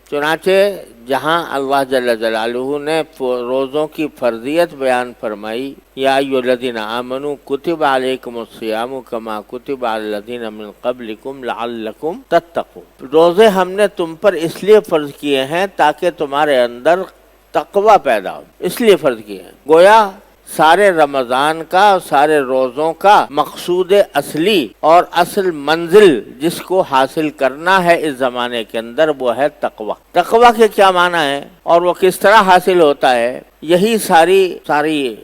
چنانچہ جہاں اللہ جل جلالہ نے روزوں کی فرضیت بیان فرمائی، یا ایھا الذین آمنوا کتب علیکم الصیام کما کتب علی الذین من قبلکم لعلکم تتقون، روزے ہم نے تم پر اس لیے فرض کیے ہیں تاکہ تمہارے اندر تقوی پیدا ہو، اس لیے فرض کیے ہیں۔ گویا سارے رمضان کا، سارے روزوں کا مقصود اصلی اور اصل منزل جس کو حاصل کرنا ہے اس زمانے کے اندر وہ ہے تقوی۔ تقوی کے کیا معنی ہے اور وہ کس طرح حاصل ہوتا ہے؟ یہی ساری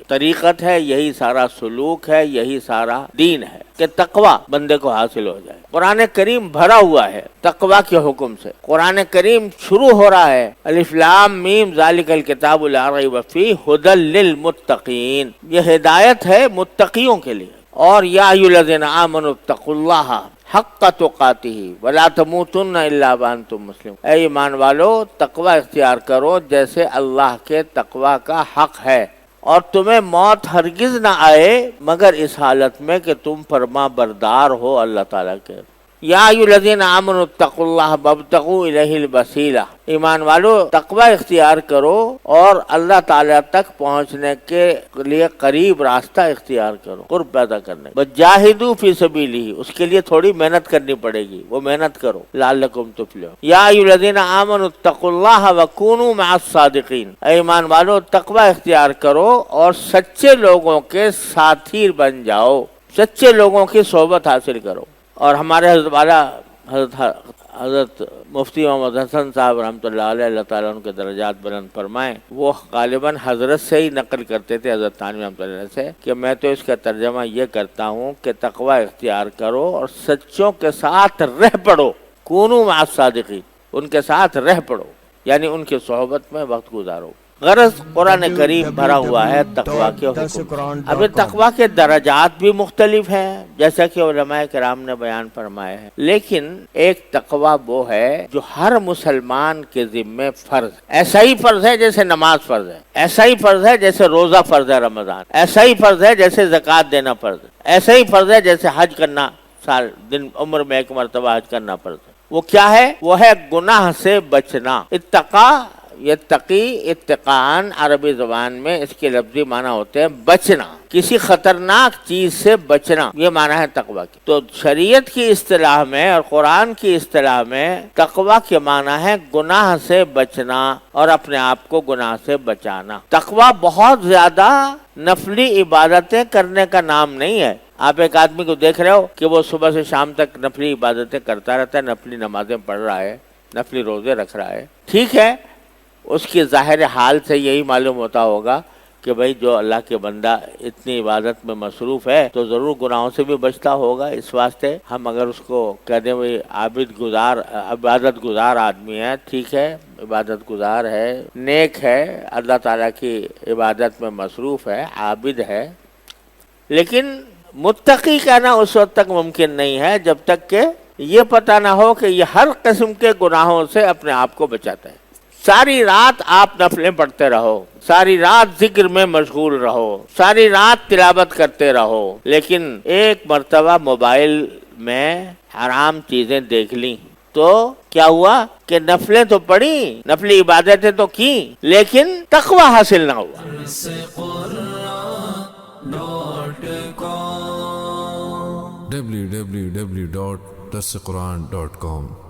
طریقت ہے، یہی سارا سلوک ہے، یہی سارا دین ہے کہ تقوی بندے کو حاصل ہو جائے۔ قرآن کریم بھرا ہوا ہے تقوی کے حکم سے۔ قرآن کریم شروع ہو رہا ہے الف لام میم ذالک الکتاب لا ریب فیہ ھدی للمتقین، یہ ہدایت ہے متقیوں کے لیے۔ اور یا ایھا الذین آمنوا اتقوا اللہ حق تقاتہ ولا تموتن الا وانتم مسلمون، اے ایمان والو تقوی اختیار کرو جیسے اللہ کے تقوی کا حق ہے، اور تمہیں موت ہرگز نہ آئے مگر اس حالت میں کہ تم فرما بردار ہو اللہ تعالیٰ کے۔ یا ایھا الذین آمنوا اتقوا اللہ وابتغوا الیہ الوسیلہ، ایمان والو تقوی اختیار کرو اور اللہ تعالیٰ تک پہنچنے کے لیے قریب راستہ اختیار کرو، قرب پیدا کرنے۔ وجاہدوا فی سبیلہ، اس کے لیے تھوڑی محنت کرنی پڑے گی، وہ محنت کرو لعلکم تفلحون۔ یا ایھا الذین آمنوا اتقوا اللہ وکونوا مع الصادقین، اے ایمان والو تقوی اختیار کرو اور سچے لوگوں کے ساتھی بن جاؤ، سچے لوگوں کی صحبت حاصل کرو۔ اور ہمارے حضرت والا حضرت مفتی محمد حسن صاحب رحمۃ اللہ علیہ، اللہ تعالیٰ ان کے درجات بلند فرمائیں، وہ غالباً حضرت سے ہی نقل کرتے تھے، حضرت تھانوی رحمۃ اللہ علیہ سے، کہ میں تو اس کا ترجمہ یہ کرتا ہوں کہ تقوی اختیار کرو اور سچوں کے ساتھ رہ پڑو، کونوا مع الصادقین، ان کے ساتھ رہ پڑو، یعنی ان کی صحبت میں وقت گزارو۔ غرض قرآن کریم بھرا ہوا ہے تقوی کے حکم۔ اب تقوی کے درجات بھی مختلف ہیں جیسا کہ علماء کرام نے بیان فرمایا ہے، لیکن ایک تقوی وہ ہے جو ہر مسلمان کے ذمے فرض، ایسا ہی فرض ہے جیسے نماز فرض ہے، ایسا ہی فرض ہے جیسے روزہ فرض ہے رمضان، ایسا ہی فرض ہے جیسے زکوٰۃ دینا فرض ہے، ایسا ہی فرض ہے جیسے حج کرنا، سال دن عمر میں ایک مرتبہ حج کرنا فرض ہے۔ وہ کیا ہے؟ وہ ہے گناہ سے بچنا۔ اتقا، یتقی، اتقان عربی زبان میں اس کے لفظی معنی ہوتے ہیں بچنا، کسی خطرناک چیز سے بچنا، یہ معنی ہے تقوی کی۔ تو شریعت کی اصطلاح میں اور قرآن کی اصطلاح میں تقوی کے معنی ہے گناہ سے بچنا اور اپنے آپ کو گناہ سے بچانا۔ تقوی بہت زیادہ نفلی عبادتیں کرنے کا نام نہیں ہے۔ آپ ایک آدمی کو دیکھ رہے ہو کہ وہ صبح سے شام تک نفلی عبادتیں کرتا رہتا ہے، نفلی نمازیں پڑھ رہا ہے، نفلی روزے رکھ رہا ہے، ٹھیک ہے، اس کی ظاہر حال سے یہی معلوم ہوتا ہوگا کہ بھئی جو اللہ کے بندہ اتنی عبادت میں مصروف ہے تو ضرور گناہوں سے بھی بچتا ہوگا۔ اس واسطے ہم اگر اس کو کہہ دیں بھئی عبادت گزار آدمی ہے، ٹھیک ہے، عبادت گزار ہے، نیک ہے، اللہ تعالیٰ کی عبادت میں مصروف ہے، عابد ہے، لیکن متقی کہنا اس وقت تک ممکن نہیں ہے جب تک کہ یہ پتہ نہ ہو کہ یہ ہر قسم کے گناہوں سے اپنے آپ کو بچاتا ہے۔ ساری رات آپ نفلیں پڑھتے رہو، ساری رات ذکر میں مشغول رہو، ساری رات تلاوت کرتے رہو، لیکن ایک مرتبہ موبائل میں حرام چیزیں دیکھ لیں تو کیا ہوا کہ نفلیں تو پڑھی، نفلی عبادتیں تو کی، لیکن تقوی حاصل نہ ہوا۔ www.darsequran.com